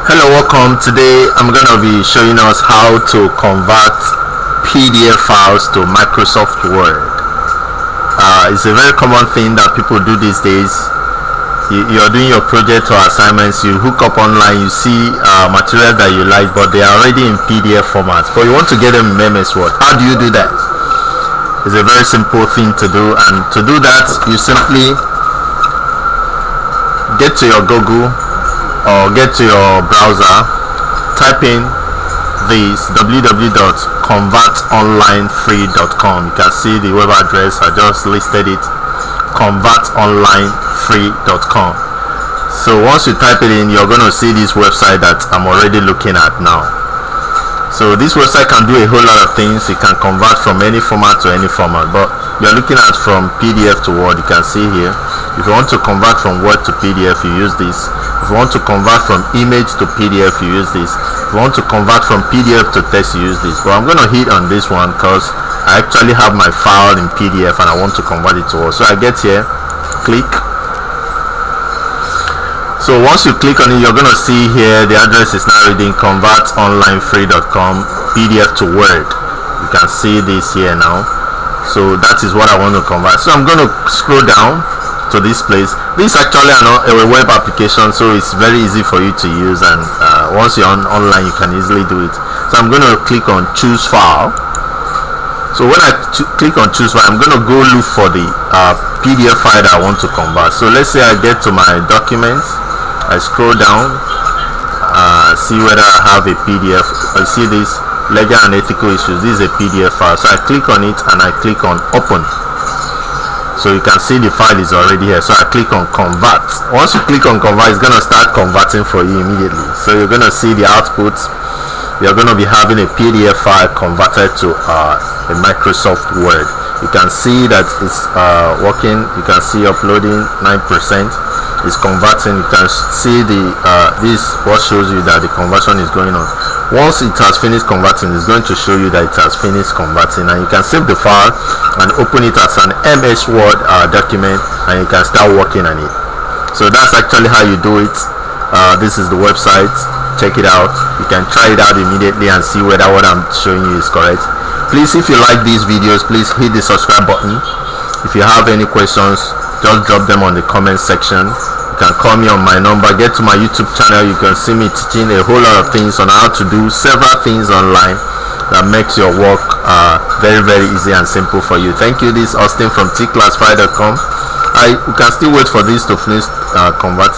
Hello, welcome. Today I'm going to be showing us how to convert PDF files to Microsoft Word. It's a very common thing that people do these days. You're doing your project or assignments, you hook up online, you see materials that you like, but they are already in PDF format, but you want to get them in MS Word. How do you do that? It's a very simple thing to do, and to do that you simply get to your Google or get to your browser, type in this www.convertonlinefree.com. You can see the web address, I just listed it, convertonlinefree.com. So once you type it in, you're going to see this website that I'm already looking at now. So this website can do a whole lot of things. It can convert from any format to any format, but you're looking at from PDF to Word. You can see here, if you want to convert from Word to PDF, you use this. If you want to convert from image to PDF, you use this. If you want to convert from PDF to text, you use this. But I'm going to hit on this one because I actually have my file in PDF and I want to convert it to Word. So I get here, click. So once you click on it, you're going to see here the address is now reading convertonlinefree.com PDF to Word. You can see this here now. So that is what I want to convert. So I'm going to scroll down to this place. This is actually a web application, so it's very easy for you to use, and once you're online you can easily do it. So I'm going to click on choose file. So when I click on choose file, I'm going to go look for the PDF file that I want to convert. So let's say I get to my documents, I scroll down, see whether I have a PDF. I see this legal and ethical issues. This is a PDF file, so I click on it and I click on open. So you can see the file is already here. So I click on convert. Once you click on convert, it's going to start converting for you immediately. So you're going to see the output. You're going to be having a PDF file converted to a Microsoft Word. You can see that it's working. You can see uploading 9%. It's converting. You can see the this what shows you that the conversion is going on. Once it has finished converting, it's going to show you that it has finished converting, and you can save the file and open it as an MS Word document, and you can start working on it. So that's actually how you do it. This is the website. Check it out. You can try it out immediately and see whether what I'm showing you is correct. Please, if you like these videos, please hit the subscribe button. If you have any questions, just drop them on the comment section. You can call me on my number. Get to my YouTube channel. You can see me teaching a whole lot of things on how to do several things online that makes your work very, very easy and simple for you. Thank you. This is Austin from Tclassified.com. You can still wait for this to finish converting.